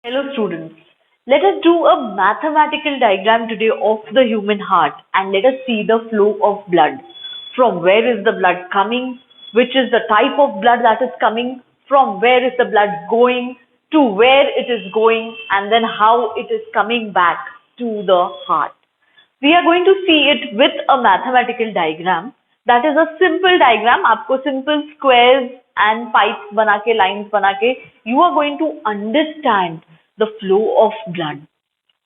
Hello students, let us do a mathematical diagram today of the human heart and let us see the flow of blood. From where is the blood coming, which is the type of blood that is coming, from where is the blood going, to where it is going, and then how it is coming back to the heart. We are going to see it with a mathematical diagram. That is a simple diagram. आपको simple squares and pipes बना के lines बना के you are going to understand the flow of blood.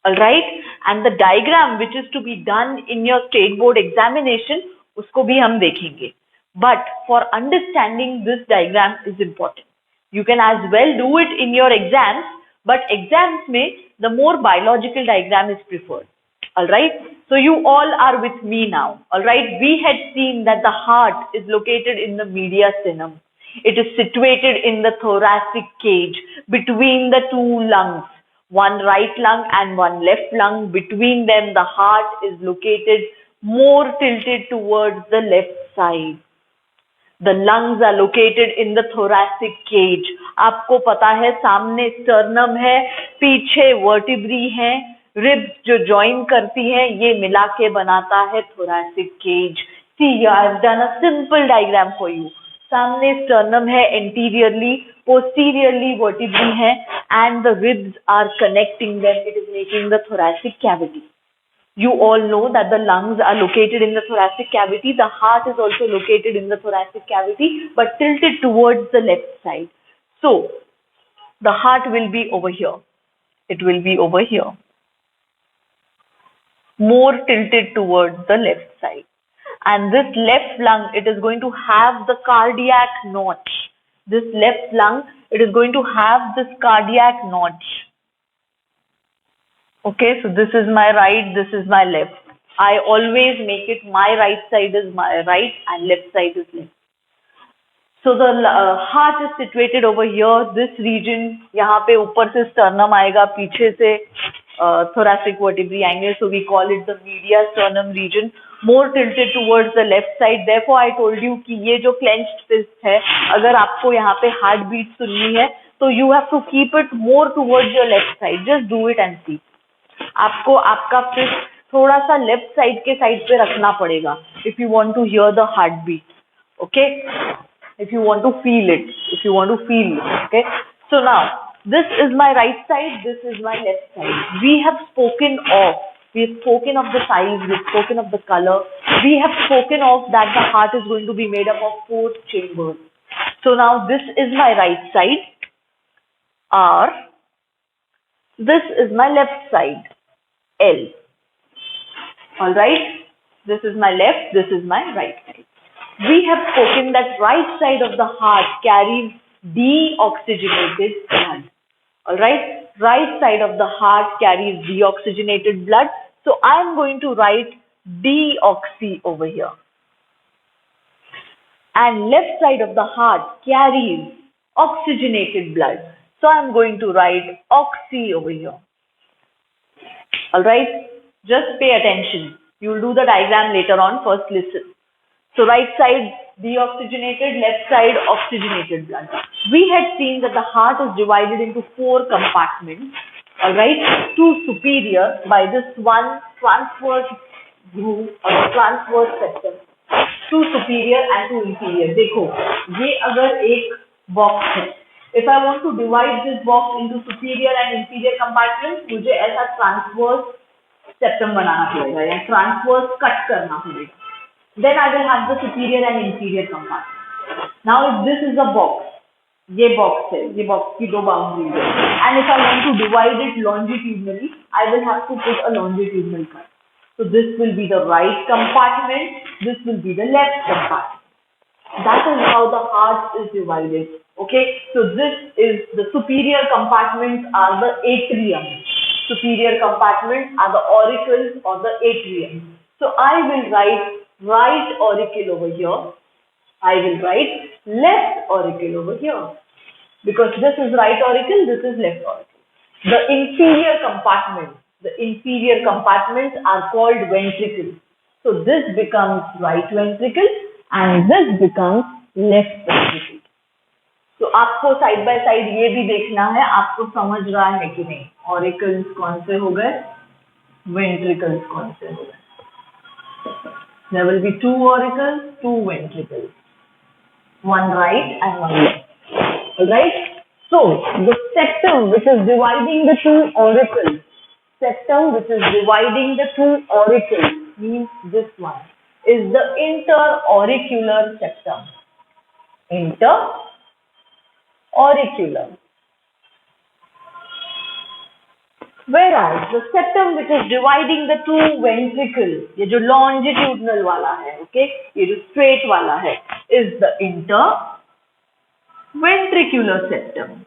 Alright? And the diagram which is to be done in your state board examination, उसको भी हम देखेंगे. But for understanding this diagram is important. You can as well do it in your exams, but exams में the more biological diagram is preferred. Alright, so you all are with me now. Alright, we had seen that the heart is located in the mediastinum. It is situated in the thoracic cage between the two lungs, one right lung and one left lung. Between them, the heart is located more tilted towards the left side. The lungs are located in the thoracic cage. आपको पता है सामने sternum है, पीछे vertebrae हैं, ribs जो join करती हैं, ये मिला के बनाता है thoracic cage. See, I have done a simple diagram for you. सामने sternum है anteriorly, posteriorly vertebrae हैं, and the ribs are connecting them. It is making the thoracic cavity. You all know that the lungs are located in the thoracic cavity. The heart is also located in the thoracic cavity, but tilted towards the left side. So, the heart will be over here. It will be over here. More tilted towards the left side. And this left lung, it is going to have the cardiac notch. This left lung, it is going to have this cardiac notch. Okay, so this is my right, this is my left. I always make it my right side is my right and left side is left. So the heart is situated over here, this region, यहाँ पे ऊपर से sternum आएगा, पीछे से thoracic vertebrae आएंगे, so we call it the mediasternum region, more tilted towards the left side. Therefore, I told you कि ये जो clenched fist है, अगर आपको यहाँ पे heart beat सुननी है, तो you have to keep it more towards your left side. Just do it and see. आपको आपका फिस्ट थोड़ा सा लेफ्ट साइड के साइड पे रखना पड़ेगा if you want to hear the heartbeat. Okay, if you want to feel it, okay. So now this is my right side, this is my left side. We have spoken of the size, we've spoken of the color, we have spoken of that the heart is going to be made up of 4 chambers. So now this is my right side, R. This is my left side, L. Alright, this is my left, this is my right side. We have spoken that right side of the heart carries deoxygenated blood. Alright, right side of the heart carries deoxygenated blood. So I am going to write deoxy over here. And left side of the heart carries oxygenated blood. So I am going to write oxy over here. Alright, just pay attention. You will do the diagram later on, first listen. So right side deoxygenated, left side oxygenated blood. We had seen that the heart is divided into 4 compartments. Alright, 2 superior by this one transverse groove or transverse septum. 2 superior and 2 inferior. देखो, ये अगर एक box है. If I want to divide this box into superior and inferior compartments, मुझे ऐसा transverse septum बनाना पड़ेगा या transverse cut करना पड़ेगा. Then I will have the superior and inferior compartment. Now if this is a box, ये box है, ये box की 2 boundaries है. And if I want to divide it longitudinally, I will have to put a longitudinal cut. So this will be the right compartment, this will be the left compartment. That is how the heart is divided. Okay, so this is the superior compartments are the atrium. Superior compartments are the auricles or the atrium. So I will write right auricle over here. I will write left auricle over here. Because this is right auricle, this is left auricle. The inferior compartments are called ventricles. So this becomes right ventricle and this becomes left ventricle. तो आपको side by side ये भी देखना है आपको समझ रहा है कि नहीं। ऑरिकल्स कौन से हो गए, वेंट्रिकल्स कौन से हो गए। There will be 2 auricles, 2 ventricles, one right and one left. All right. So the septum which is dividing the 2 auricles, means this one is the interauricular septum. Interauricular. Whereas the septum which is dividing the 2 ventricles, ये जो longitudinal वाला है, okay, ये जो straight वाला है, is the interventricular septum.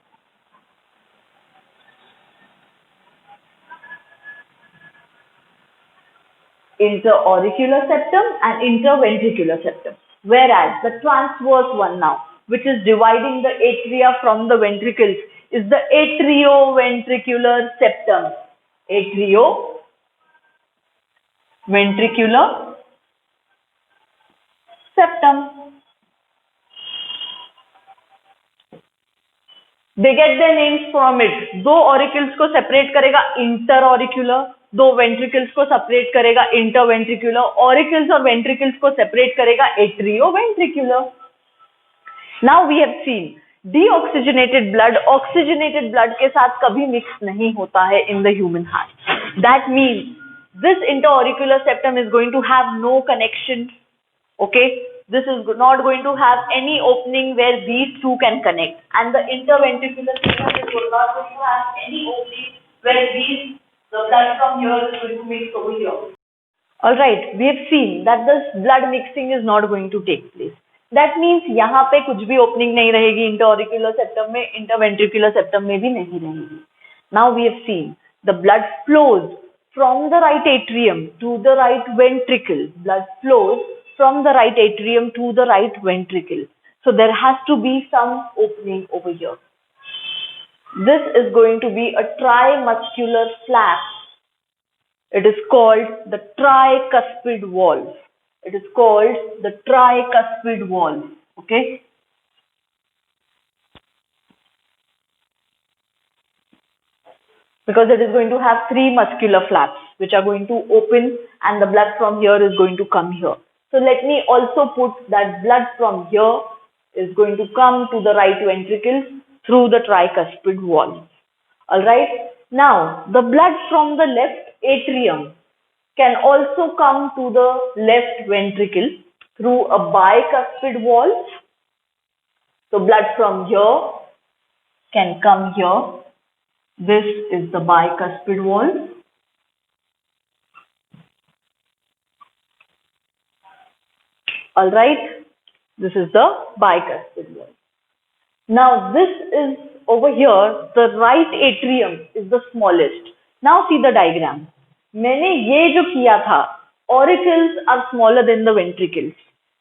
Interauricular septum and interventricular septum. Whereas the transverse one now, which is dividing the atria from the ventricles, is the atrioventricular septum. Atrioventricular septum. They get their names from it. 2 auricles को separate करेगा interauricular, 2 ventricles को separate करेगा interventricular, auricles और ventricles को separate करेगा atrioventricular. Now we have seen deoxygenated blood oxygenated blood के साथ कभी mix नहीं होता है in the human heart. That means this interauricular septum is going to have no connection. Okay, this is not going to have any opening where these two can connect, and the interventricular septum is not going to have any opening where the blood from here is going to mix over here. All right, we have seen that this blood mixing is not going to take place. That means यहाँ पे कुछ भी opening नहीं रहेगी interauricular septum में, interventricular septum में भी नहीं रहेगी. Now we have seen the blood flows from the right atrium to the right ventricle. Blood flows from the right atrium to the right ventricle. So there has to be some opening over here. This is going to be a trimuscular flap. It is called the tricuspid valve. It is called the tricuspid valve. Okay. Because it is going to have 3 muscular flaps which are going to open, and the blood from here is going to come here. So let me also put that blood from here is going to come to the right ventricle through the tricuspid valve. All right. Now the blood from the left atrium can also come to the left ventricle through a bicuspid valve. So blood from here can come here. This is the bicuspid valve. All right, this is the bicuspid valve. Now this is over here, the right atrium is the smallest. Now see the diagram. मैंने ये जो किया था, auricles are smaller than the ventricles.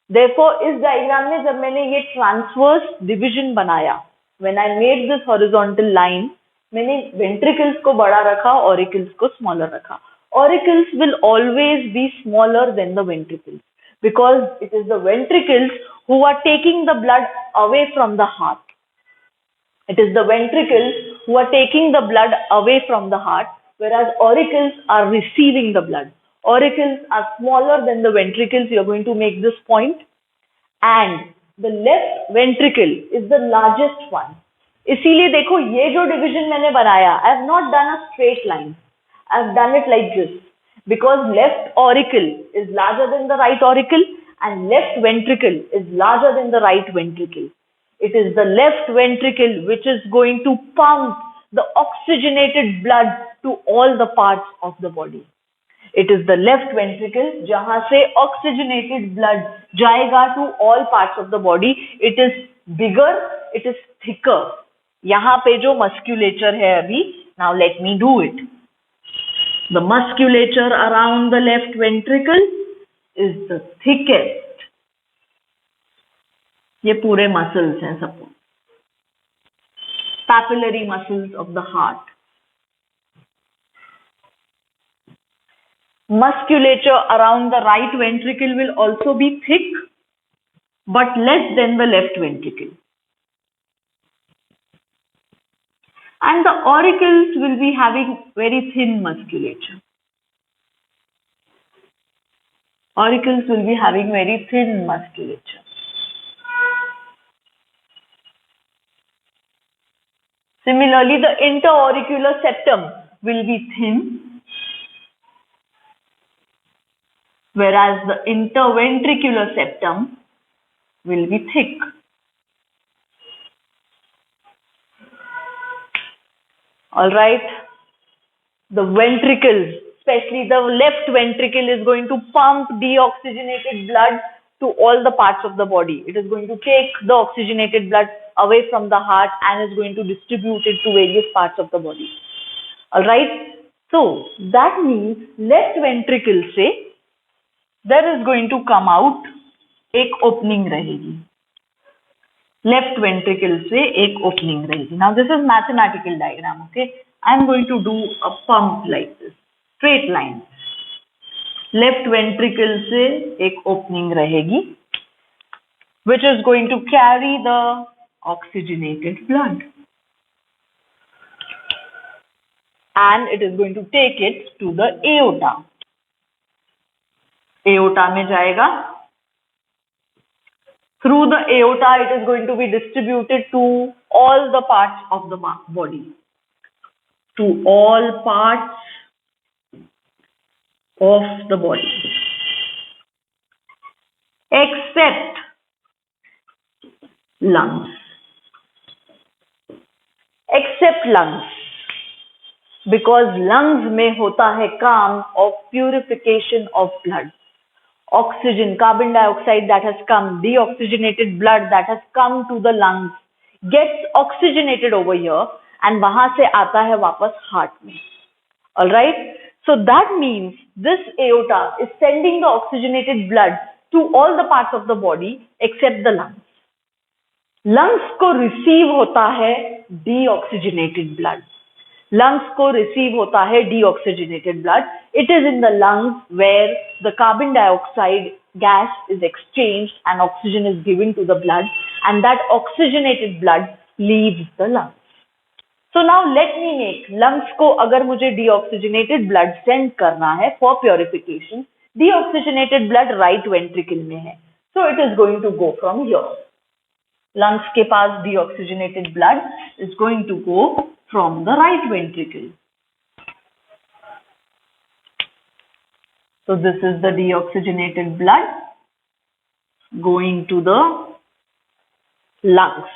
Therefore इस diagram में जब मैंने ये transverse division बनाया, when I made this horizontal line, मैंने ventricles को बड़ा रखा, auricles को smaller रखा. Auricles will always be smaller than the ventricles, because it is the ventricles who are taking the blood away from the heart. It is the ventricles who are taking the blood away from the heart, whereas auricles are receiving the blood. Auricles are smaller than the ventricles. You are going to make this point. And the left ventricle is the largest one. इसीलिए देखो ये जो division मैंने बनाया, I have not done a straight line. I have done it like this. Because left auricle is larger than the right auricle and left ventricle is larger than the right ventricle. It is the left ventricle which is going to pump the oxygenated blood to all the parts of the body. It is the left ventricle जहाँ से oxygenated blood जाएगा to all parts of the body. It is bigger, it is thicker. यहाँ पे जो musculature है अभी, now let me do it. The musculature around the left ventricle is the thickest. ये पूरे muscles हैं सब. Papillary muscles of the heart. Musculature around the right ventricle will also be thick, but less than the left ventricle. And the auricles will be having very thin musculature. Auricles will be having very thin musculature. Similarly, the interauricular septum will be thin, whereas the interventricular septum will be thick. All right. The ventricles, especially the left ventricle, is going to pump deoxygenated blood to all the parts of the body. It is going to take the oxygenated blood away from the heart and is going to distribute it to various parts of the body. All right. So that means left ventricle से there is going to come out एक opening रहेगी. Left ventricle से एक opening रहेगी. Now this is mathematical diagram. Okay. I am going to do a pump like this, straight line. Left ventricle से एक opening रहेगी, which is going to carry the oxygenated blood, and it is going to take it to the aorta. Aorta में जाएगा. Through the aorta, it is going to be distributed to all the parts of the body. To all parts of the body, except lungs. Except lungs, because lungs में होता है काम of purification of blood. Oxygen, carbon dioxide that has come, deoxygenated blood that has come to the lungs gets oxygenated over here and वहां से आता है वापस heart में. All right. So that means this aorta is sending the oxygenated blood to all the parts of the body except the lungs. Lungs को receive होता है deoxygenated blood. Lungs को receive होता है deoxygenated blood. It is in the lungs where the carbon dioxide gas is exchanged and oxygen is given to the blood, and that oxygenated blood leaves the lungs. So now let me make lungs को अगर मुझे deoxygenated blood send करना है for purification, deoxygenated blood right ventricle में है. So it is going to go from here. Lungs के पास deoxygenated blood is going to go from the right ventricle. So this is the deoxygenated blood going to the lungs.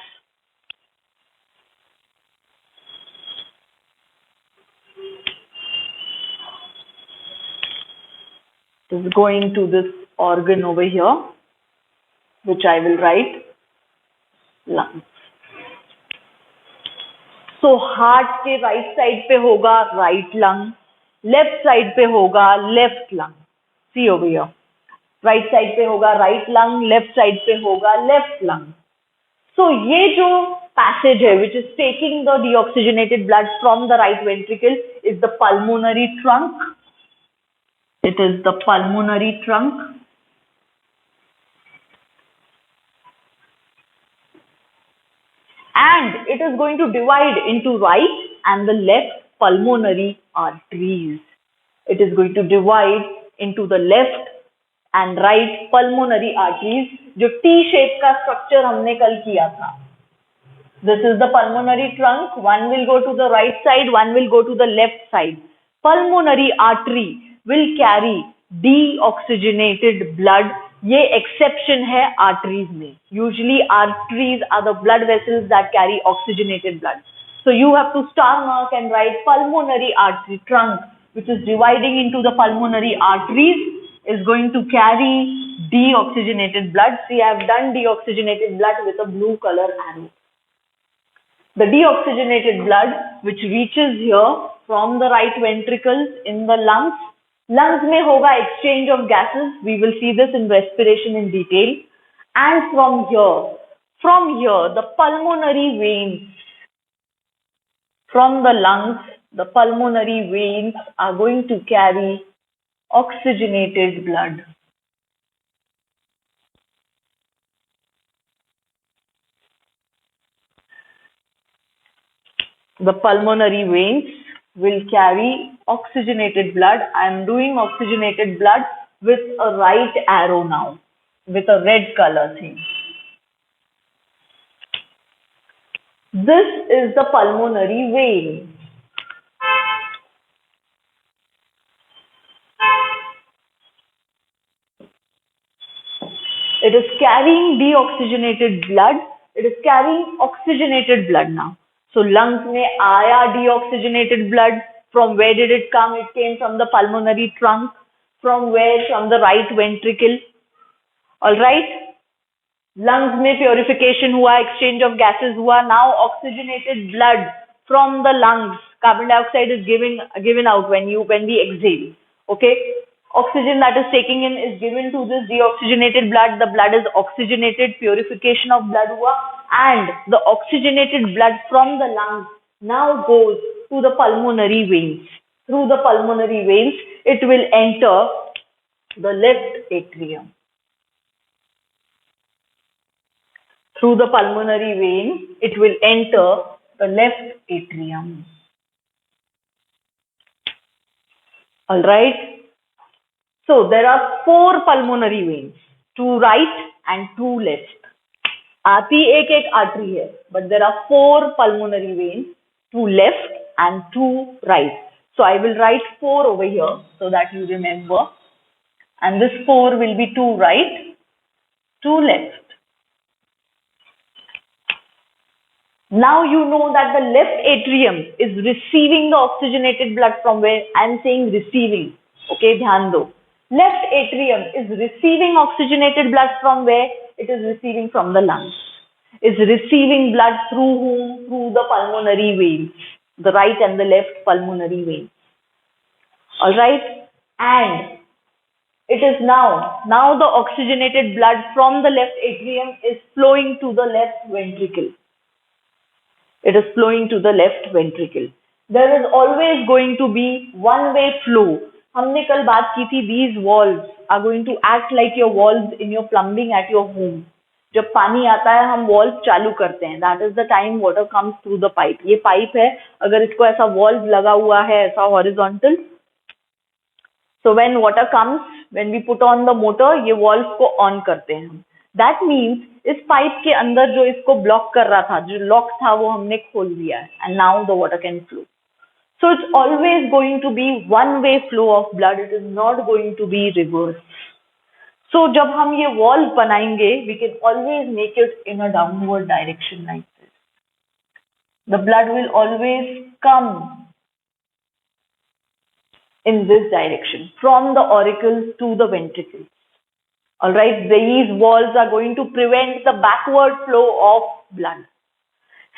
Is going to this organ over here, which I will write lungs. So heart के right side पे होगा right lung, left side पे होगा left lung. See over here. Right side पे होगा right lung, left side पे होगा left lung. So ये जो passage है, which is taking the deoxygenated blood from the right ventricle, is the pulmonary trunk. It is the pulmonary trunk. And it is going to divide into right and the left pulmonary arteries. It is going to divide into the left and right pulmonary arteries. जो T-shape का structure हमने कल किया था. This is the pulmonary trunk. One will go to the right side, one will go to the left side. Pulmonary artery will carry deoxygenated blood. ये exception है arteries में. Usually arteries are the blood vessels that carry oxygenated blood. So you have to star mark and write pulmonary artery trunk, which is dividing into the pulmonary arteries, is going to carry deoxygenated blood. See, I have done deoxygenated blood with a blue color arrow. The deoxygenated blood which reaches here from the right ventricles in the lungs. Lungs में होगा exchange of gases. We will see this in respiration in detail. And from here, the pulmonary veins, from the lungs, the pulmonary veins are going to carry oxygenated blood. The pulmonary veins will carry oxygenated blood. I am doing oxygenated blood with a right arrow now, with a red color thing. This is the pulmonary vein. It is carrying deoxygenated blood. It is carrying oxygenated blood now. So lungs में आया deoxygenated blood. From where did it come? It came from the pulmonary trunk. From where? From the right ventricle. All right. Lungs में purification हुआ, exchange of gases हुआ. Now oxygenated blood from the lungs. Carbon dioxide is given out when we exhale. Okay. Oxygen that is taking in is given to this deoxygenated blood. The blood is oxygenated, purification of blood hua, and the oxygenated blood from the lungs now goes to the pulmonary veins. Through the pulmonary veins, it will enter the left atrium. Through the pulmonary vein, it will enter the left atrium. All right. So there are 4 pulmonary veins, 2 right and 2 left. आती एक artery है, but there are 4 pulmonary veins, 2 left and 2 right. So I will write 4 over here so that you remember. And this 4 will be 2 right, 2 left. Now you know that the left atrium is receiving the oxygenated blood from where? I am saying receiving. Okay, ध्यान दो. Left atrium is receiving oxygenated blood from where? It is receiving from the lungs. Is receiving blood through whom? Through the pulmonary veins. The right and the left pulmonary veins. Alright? And it is now the oxygenated blood from the left atrium is flowing to the left ventricle. It is flowing to the left ventricle. There is always going to be one-way flow. हमने कल बात की थी, these walls are going to act like your walls in your plumbing at your home. जब पानी आता है हम walls चालू करते हैं. That is the time water comes through the pipe. ये pipe है, अगर इसको ऐसा walls लगा हुआ है ऐसा horizontal. So when water comes, when we put on the motor, ये walls को on करते हैं हम. That means इस पाइप के अंदर जो इसको ब्लॉक कर रहा था, जो लॉक था वो हमने खोल दिया है. And now the water can flow. So it's always going to be one-way flow of blood. It is not going to be reverse. So जब हम ये wall बनाएंगे, we can always make it in a downward direction like this. The blood will always come in this direction from the auricles to the ventricles. All right, these walls are going to prevent the backward flow of blood.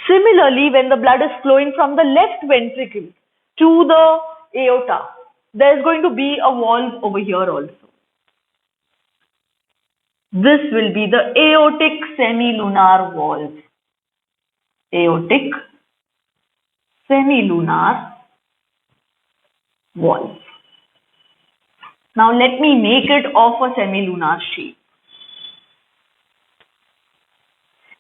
Similarly, when the blood is flowing from the left ventricle to the aorta, there is going to be a valve over here also. This will be the aortic semilunar valve. Aortic semilunar valve. Now let me make it of a semilunar shape.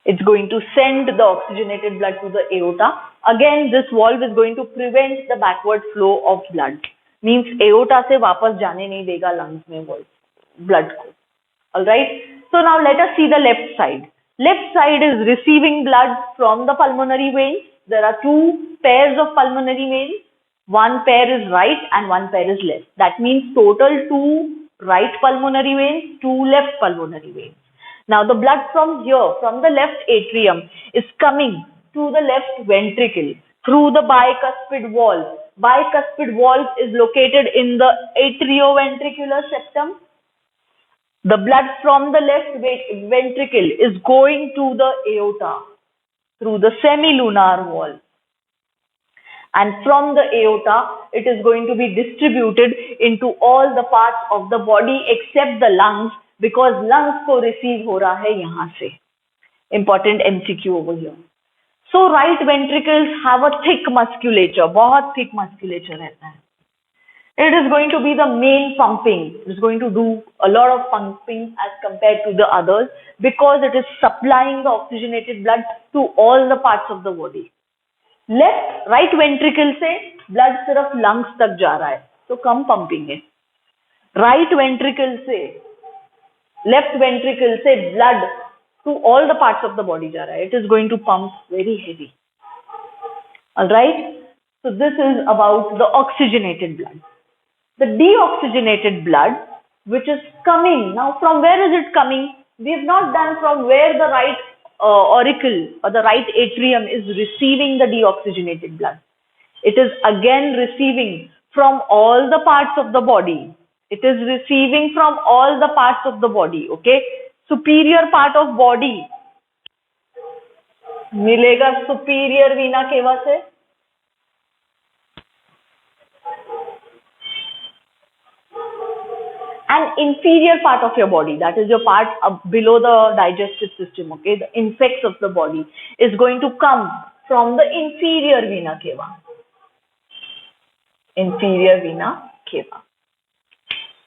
It's going to send the oxygenated blood to the aorta. Again, this valve is going to prevent the backward flow of blood. Means aorta से वापस जाने नहीं देगा lungs में blood को. Alright. So now let us see the left side. Left side is receiving blood from the pulmonary veins. There are 2 pairs of pulmonary veins. One pair is right and one pair is left. That means total 2 right pulmonary veins, 2 left pulmonary veins. Now the blood from here, from the left atrium, is coming to the left ventricle through the bicuspid valve. Bicuspid valve is located in the atrioventricular septum. The blood from the left ventricle is going to the aorta through the semilunar valve. And from the aorta, it is going to be distributed into all the parts of the body except the lungs, because lungs को receive हो रहा है यहाँ से. Important MCQ over here. So right ventricles have a thick musculature, बहुत thick musculature रहता है. It is going to be the main pumping. It is going to do a lot of pumping as compared to the others because it is supplying the oxygenated blood to all the parts of the body. Right ventricle से blood सिर्फ lungs तक जा रहा है, तो कम pumping है. Right ventricle से, लेफ्ट वेंट्रिकल से blood to all the parts of the body जा रहा है. It is going to pump very heavy. Alright, so this is about the oxygenated blood. The deoxygenated blood, which is coming now, from where is it coming? We have not done from where the right auricle or the right atrium is receiving the deoxygenated blood. It is again receiving from all the parts of the body. It is receiving from all the parts of the body. Okay, superior part of body मिलेगा superior Veena केवा से, and inferior part of your body, that is your part below the digestive system, okay, the infects of the body, is going to come from the inferior vena cava. Inferior vena cava.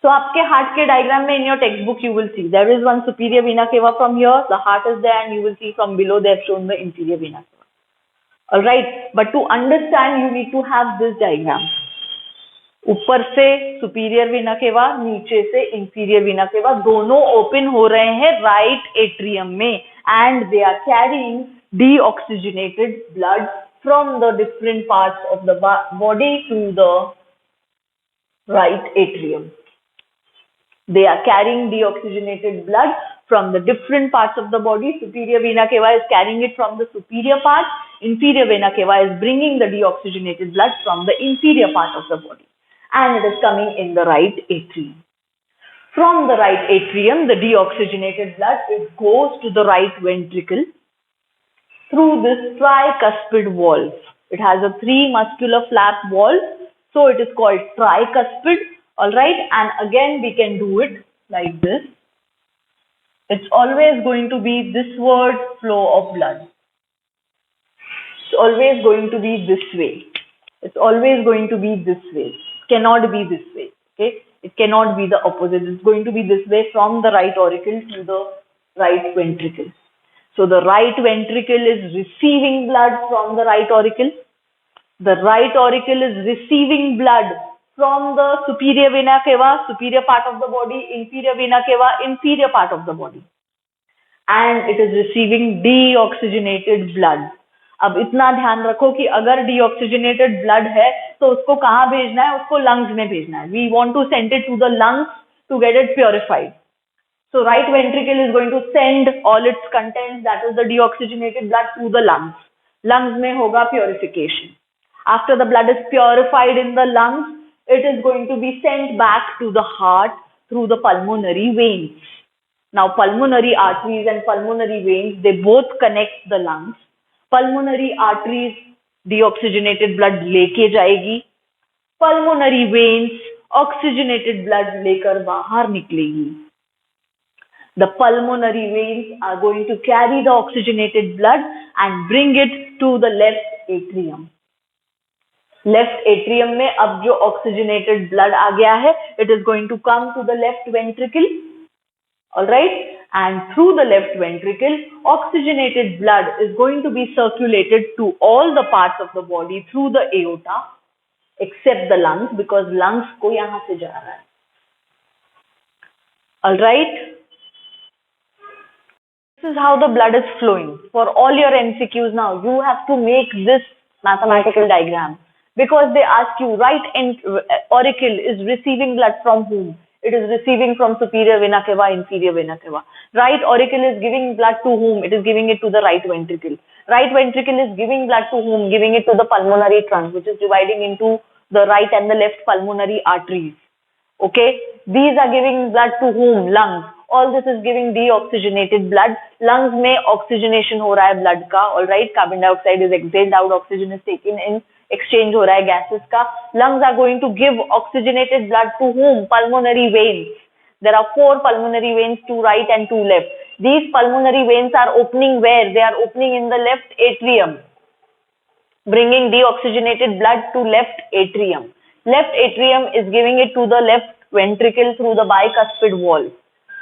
So आपके heart के diagram में in your textbook you will see there is one superior vena cava from here, the heart is there, and you will see from below they have shown the inferior vena cava. All right, but to understand you need to have this diagram. ऊपर से superior Veena केवा, नीचे से inferior vena केवा, दोनों open हो रहे हैं राइट एट्रियम में, and they are carrying deoxygenated blood from the different parts of the body to the right atrium. They are carrying deoxygenated blood from the different parts of the body. Superior vena cava is carrying it from the superior part. Inferior vena cava is bringing the deoxygenated blood from the inferior part of the body. And it is coming in the right atrium. From the right atrium, the deoxygenated blood, it goes to the right ventricle through this tricuspid valve. It has a 3 muscular flap valve, so it is called tricuspid. All right, and again we can do it like this. It's always going to be this word flow of blood. It's always going to be this way. It's always going to be this way. It cannot be this way. Okay, it cannot be the opposite. It's going to be this way from the right auricle to the right ventricle. So the right ventricle is receiving blood from the right auricle. The right auricle is receiving blood from the superior vena cava, superior part of the body, inferior vena cava, inferior part of the body, and it is receiving deoxygenated blood. अब इतना ध्यान रखो कि अगर deoxygenated blood है तो उसको कहाँ भेजना है, उसको lungs में भेजना है. We want to send it to the lungs to get it purified. So right ventricle is going to send all its contents, that is the deoxygenated blood, to the lungs. Lungs में होगा purification. After the blood is purified in the lungs, it is going to be sent back to the heart through the pulmonary veins. Now pulmonary arteries and pulmonary veins, they both connect the lungs. Pulmonary arteries deoxygenated blood लेके जाएगी, pulmonary veins oxygenated blood लेकर बाहर निकलेगी. The pulmonary veins are going to carry the oxygenated blood and bring it to the left atrium. Left atrium में अब जो oxygenated blood आ गया है, it is going to come to the left ventricle. Alright, and through the left ventricle oxygenated blood is going to be circulated to all the parts of the body through the aorta except the lungs, because lungs को यहां से जा रहा है. Alright, this is how the blood is flowing. For all your MCQs now, you have to make this mathematical diagram. Because they ask you, right auricle is receiving blood from whom? It is receiving from superior vena cava, inferior vena cava. Right auricle is giving blood to whom? It is giving it to the right ventricle. Right ventricle is giving blood to whom? Giving it to the pulmonary trunk, which is dividing into the right and the left pulmonary arteries. Okay, these are giving blood to whom? Lungs. All this is giving deoxygenated blood. Lungs में oxygenation हो रहा है blood का. All right, carbon dioxide is exhaled out, oxygen is taken in, exchange हो रहा है gases का. Lungs are going to give oxygenated blood to whom? Pulmonary veins. There are 4 pulmonary veins, 2 right and 2 left. These pulmonary veins are opening where? They are opening in the left atrium, bringing deoxygenated blood to left atrium. Left atrium is giving it to the left ventricle through the bicuspid valve.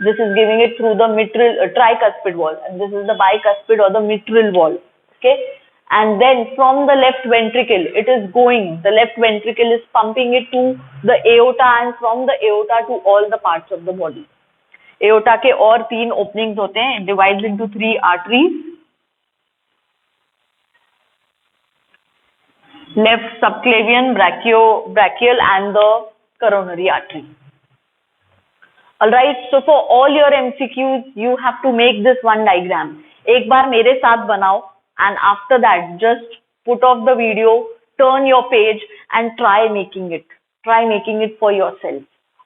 This is giving it through the mitral tricuspid valve, and this is the bicuspid or the mitral valve. Okay, and then from the left ventricle it is going, the left ventricle is pumping it to the aorta, and from the aorta to all the parts of the body. Aorta के और 3 openings होते हैं, it divides into 3 arteries. Left subclavian, brachial and the coronary artery. Alright, so for all your MCQs, you have to make this one diagram. एक बार मेरे साथ बनाओ, and after that, just put off the video, turn your page and try making it. Try making it for yourself.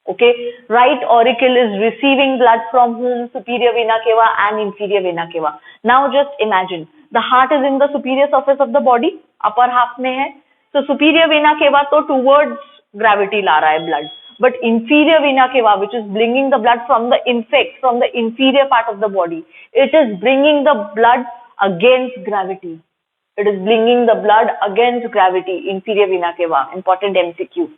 Okay, right auricle is receiving blood from whom? Superior vena cava and inferior vena cava. Now just imagine, the heart is in the superior surface of the body, upper half में है. So superior vena cava तो towards gravity ला रहा है blood. But inferior vena cava, which is bringing the blood from the inferior part of the body, it is bringing the blood against gravity. It is bringing the blood against gravity, inferior vena cava. Important MCQ.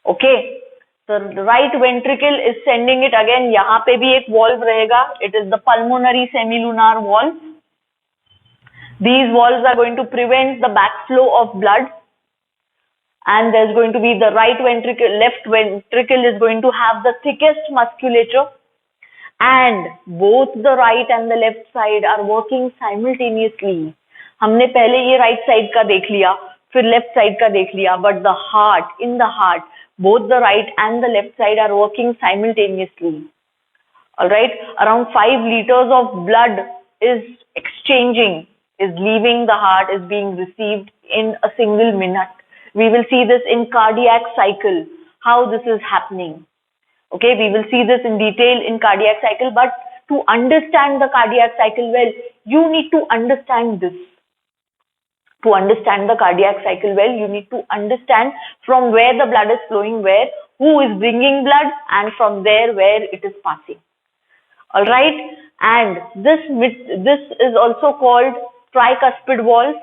Okay. So the right ventricle is sending it again. यहाँ पे भी एक valve रहेगा. It is the pulmonary semilunar valve. These valves are going to prevent the backflow of blood. And there's going to be the right ventricle, left ventricle is going to have the thickest musculature, and both the right and the left side are working simultaneously. हमने पहले ये right side का देख लिया, फिर left side का देख लिया, but the heart, in the heart, both the right and the left side are working simultaneously. Alright, around 5 liters of blood is exchanging, is leaving the heart, is being received in a single minute. We will see this in cardiac cycle, how this is happening. Okay, we will see this in detail in cardiac cycle, but to understand the cardiac cycle well, you need to understand this. To understand the cardiac cycle well, you need to understand from where the blood is flowing where, who is bringing blood, and from there where it is passing. Alright, and this is also called tricuspid valve.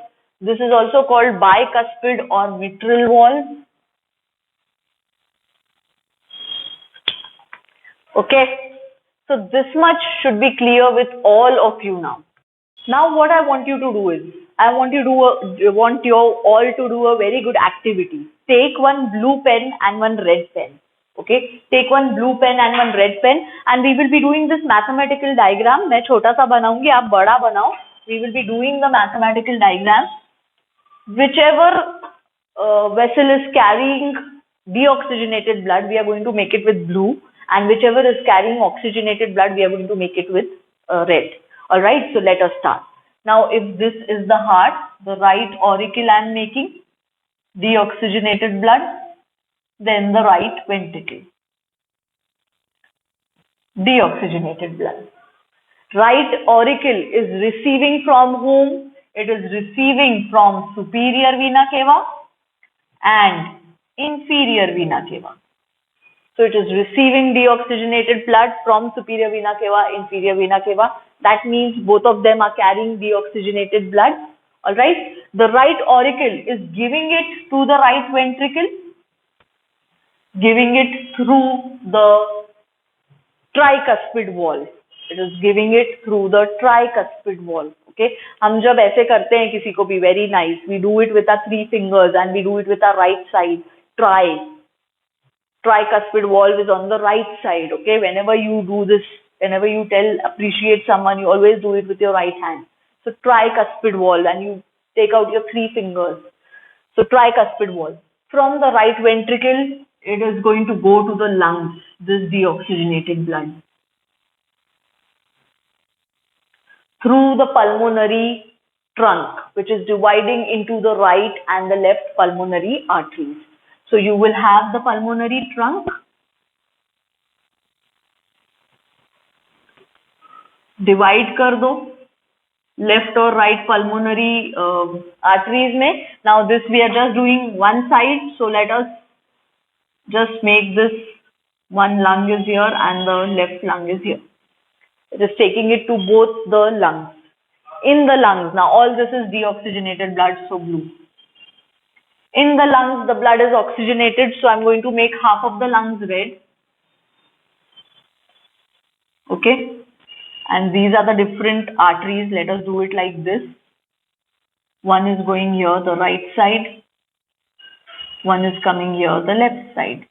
This is also called bicuspid or mitral valve. Okay, so this much should be clear with all of you now. Now what I want you to do is, I want you all to do a very good activity. Take one blue pen and one red pen. Okay, take one blue pen and one red pen, and we will be doing this mathematical diagram. मैं छोटा सा बनाऊंगी, आप बड़ा बनाओ. We will be doing the mathematical diagram. Whichever vessel is carrying deoxygenated blood, we are going to make it with blue, and whichever is carrying oxygenated blood, we are going to make it with red. Alright, so let us start. Now, if this is the heart, the right auricle I am making, deoxygenated blood, then the right ventricle, deoxygenated blood. Right auricle is receiving from whom? It is receiving from superior vena cava and inferior vena cava. So it is receiving deoxygenated blood from superior vena cava, inferior vena cava. That means both of them are carrying deoxygenated blood. Alright. The right auricle is giving it to the right ventricle, giving it through the tricuspid valve. It is giving it through the tricuspid valve. Okay, हम जब ऐसे करते हैं किसी को भी, very nice, we do it with our 3 fingers and we do it with our right side. Tricuspid valve is on the right side. Okay, whenever you do this, whenever you appreciate someone, you always do it with your right hand. So tricuspid valve, and you take out your 3 fingers. So tricuspid valve. From the right ventricle, it is going to go to the lungs, this deoxygenated blood. Through the pulmonary trunk, which is dividing into the right and the left pulmonary arteries. So you will have the pulmonary trunk, divide कर दो left or right pulmonary arteries में. Now this we are just doing one side, so let us just make this one lung is here and the left lung is here. It is taking it to both the lungs. In the lungs, now all this is deoxygenated blood, so blue. In the lungs, the blood is oxygenated, so I'm going to make half of the lungs red. Okay, and these are the different arteries. Let us do it like this. One is going here, the right side. One is coming here, the left side.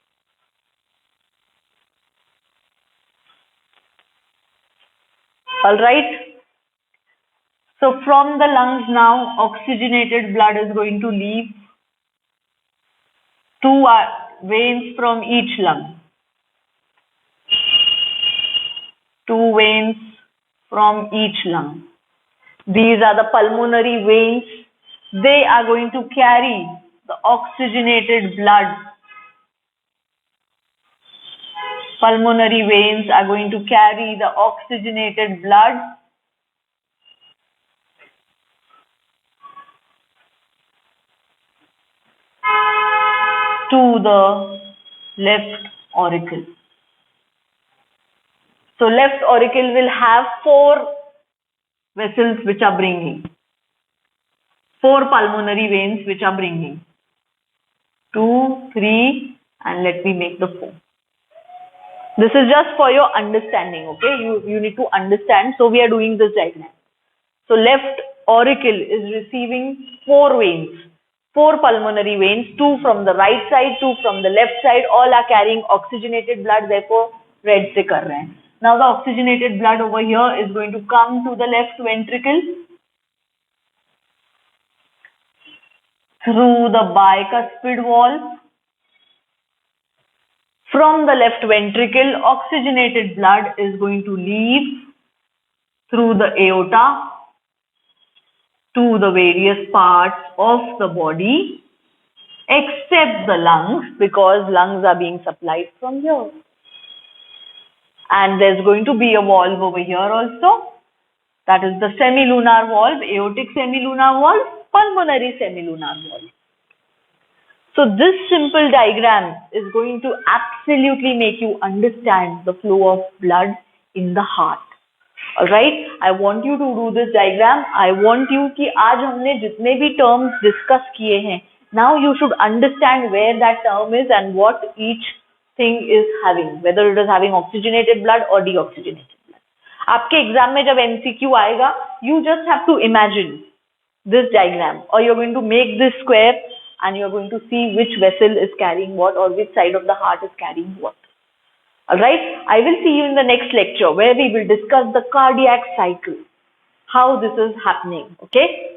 All right. So from the lungs now, oxygenated blood is going to leave. Two veins from each lung. Two veins from each lung. These are the pulmonary veins. They are going to carry the oxygenated blood. Pulmonary veins are going to carry the oxygenated blood to the left auricle. So left auricle will have 4 vessels which are bringing. 4 pulmonary veins which are bringing. 2, 3, and let me make the 4. This is just for your understanding, okay? You need to understand. So we are doing this diagram. So left auricle is receiving 4 veins. 4 pulmonary veins, 2 from the right side, 2 from the left side, all are carrying oxygenated blood, therefore red se kar rahe hain. Now the oxygenated blood over here is going to come to the left ventricle through the bicuspid valve. From the left ventricle, oxygenated blood is going to leave through the aorta to the various parts of the body except the lungs, because lungs are being supplied from here. And there's going to be a valve over here also. That is the semilunar valve, aortic semilunar valve, pulmonary semilunar valve. So this simple diagram is going to absolutely make you understand the flow of blood in the heart. Alright, I want you to do this diagram. I want you कि आज हमने जितने भी terms discuss किए हैं, now you should understand where that term is and what each thing is having, whether it is having oxygenated blood or deoxygenated blood. आपके exam में जब MCQ आएगा, you just have to imagine this diagram, or you're going to make this square and you're going to see which vessel is carrying what, or which side of the heart is carrying what. Alright, I will see you in the next lecture where we will discuss the cardiac cycle, how this is happening, okay?